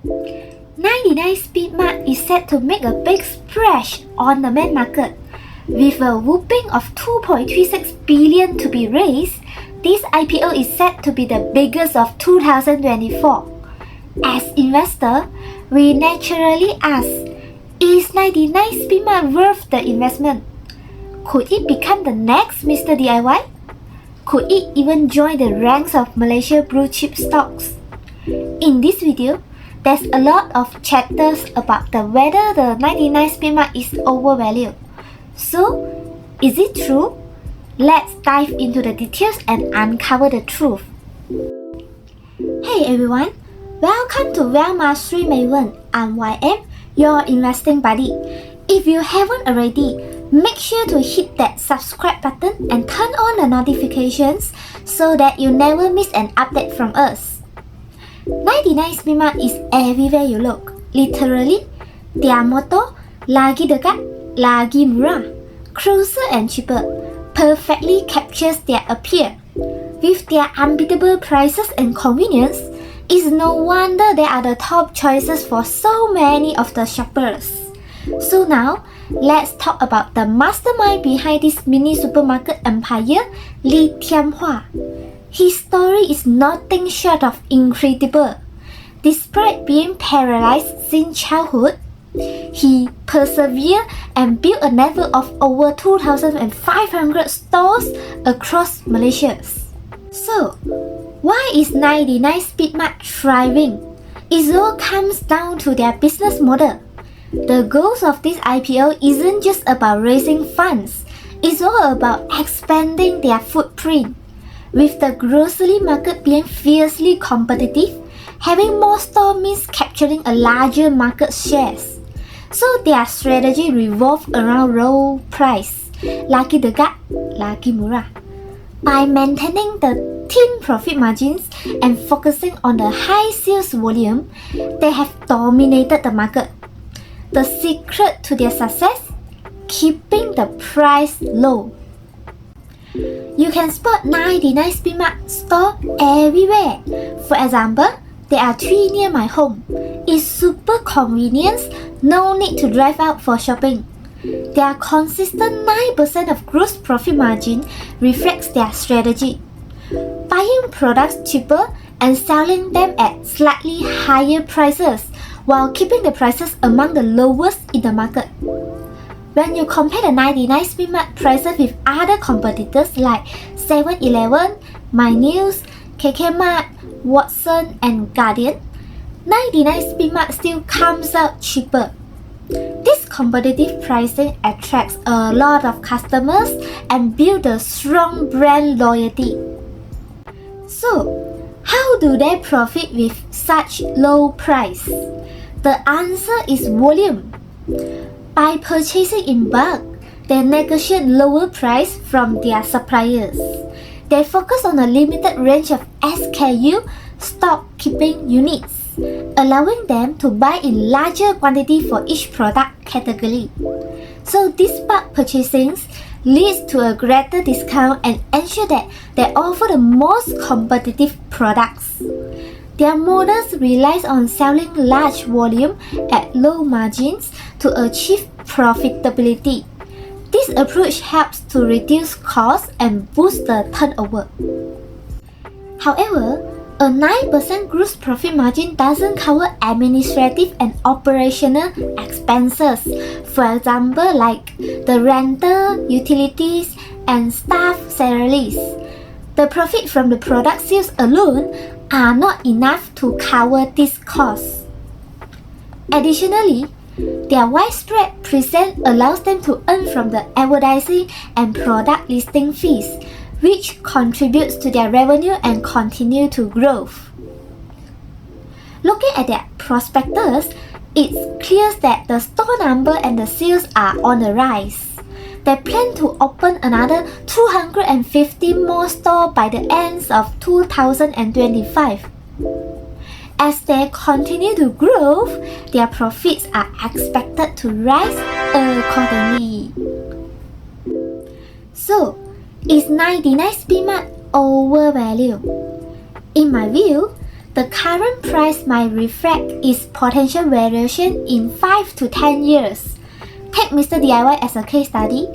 99 Speedmart is set to make a big splash on the main market. With a whopping of 2.36 billion to be raised, this IPO is set to be the biggest of 2024. As investor, we naturally ask, is 99 Speedmart worth the investment? Could it become the next Mr. DIY? Could it even join the ranks of Malaysia Blue-Chip Stocks? In this video, there's a lot of chatters about whether the 99 Speedmart is overvalued. So, is it true? Let's dive into the details and uncover the truth. Hey everyone, welcome to Wealth Mastery Maven. I'm YM, your investing buddy. If you haven't already, make sure to hit that subscribe button and turn on the notifications so that you never miss an update from us. 99 Speedmart is everywhere you look. Literally, their motto, lagi dekat, lagi murah, closer and cheaper, perfectly captures their appeal. With their unbeatable prices and convenience, it's no wonder they are the top choices for so many of the shoppers. So now, let's talk about the mastermind behind this mini supermarket empire, Lee Thiam Wah. His story is nothing short of incredible. Despite being paralyzed since childhood, he persevered and built a network of over 2,500 stores across Malaysia. So, why is 99 Speedmart thriving? It all comes down to their business model. The goals of this IPO isn't just about raising funds, it's all about expanding their footprint. With the grocery market being fiercely competitive, having more stores means capturing a larger market shares. So their strategy revolves around low price, lagi dekat, lagi murah. By maintaining the thin profit margins and focusing on the high sales volume, they have dominated the market. The secret to their success? Keeping the price low. You can spot 99 Speedmart store everywhere. For example, there are 3 near my home. It's super convenient, no need to drive out for shopping. Their consistent 9% of gross profit margin reflects their strategy. Buying products cheaper and selling them at slightly higher prices while keeping the prices among the lowest in the market. When you compare the 99 Speedmart prices with other competitors like 7-Eleven, My News, KK Mart, Watson and Guardian, 99 Speedmart still comes out cheaper. This competitive pricing attracts a lot of customers and builds a strong brand loyalty. So, how do they profit with such low price? The answer is volume. By purchasing in bulk, they negotiate lower price from their suppliers. They focus on a limited range of SKU stock keeping units, allowing them to buy in larger quantity for each product category. So this bulk purchasing leads to a greater discount and ensure that they offer the most competitive products. Their models relies on selling large volume at low margins to achieve profitability. This approach helps to reduce costs and boost the turnover. However, a 9% gross profit margin doesn't cover administrative and operational expenses. For example, like the rental, utilities, and staff salaries. The profit from the product sales alone are not enough to cover these costs. Additionally, their widespread presence allows them to earn from the advertising and product listing fees, which contributes to their revenue and continue to grow. Looking at their prospectus, it's clear that the store number and the sales are on the rise. They plan to open another 250 more stores by the end of 2025. As they continue to grow, their profits are expected to rise accordingly. So, is 99 Speedmart overvalued? In my view, the the current price might reflect its potential variation in 5 to 10 years. Take Mr. DIY as a case study.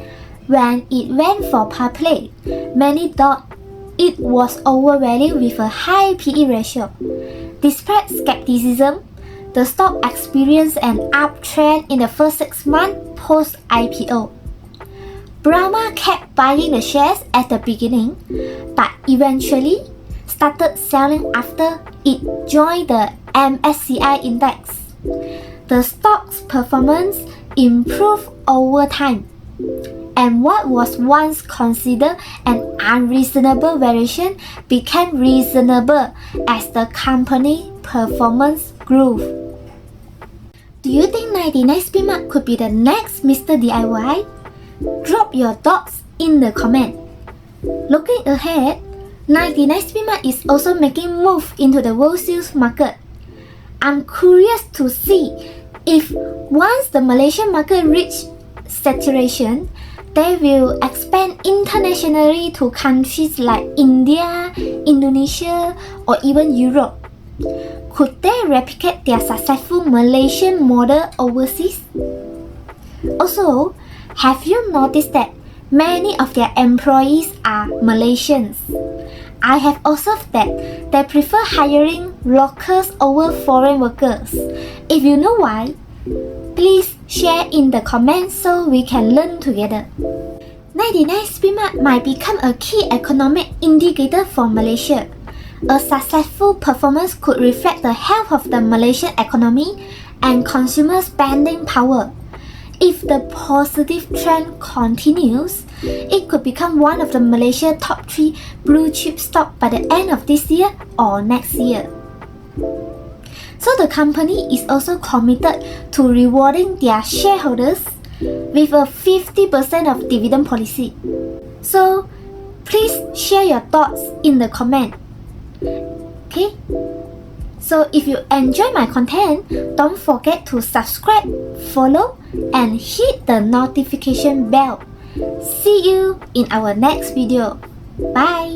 When it went for public, many thought it was overvalued with a high PE ratio. Despite skepticism, the stock experienced an uptrend in the first 6 months post-IPO. Brahma kept buying the shares at the beginning, but eventually started selling after it joined the MSCI index. The stock's performance improved over time, and what was once considered an unreasonable valuation became reasonable as the company performance grew. Do you think 99 Speedmart could be the next Mr. DIY? Drop your thoughts in the comment. Looking ahead, 99 Speedmart is also making move into the wholesale market. I'm curious to see if once the Malaysian market reach saturation, they will expand internationally to countries like India, Indonesia, or even Europe. Could they replicate their successful Malaysian model overseas? Also, have you noticed that many of their employees are Malaysians? I have observed that they prefer hiring locals over foreign workers. If you know why, please share in the comments so we can learn together. 99 Speedmart might become a key economic indicator for Malaysia. A successful performance could reflect the health of the Malaysian economy and consumer spending power. If the positive trend continues, it could become one of the Malaysia top 3 blue chip stocks by the end of this year or next year. So the company is also committed to rewarding their shareholders with a 50% of dividend policy. So please share your thoughts in the comment. Okay? So if you enjoy my content, don't forget to subscribe, follow, and hit the notification bell. See you in our next video. Bye!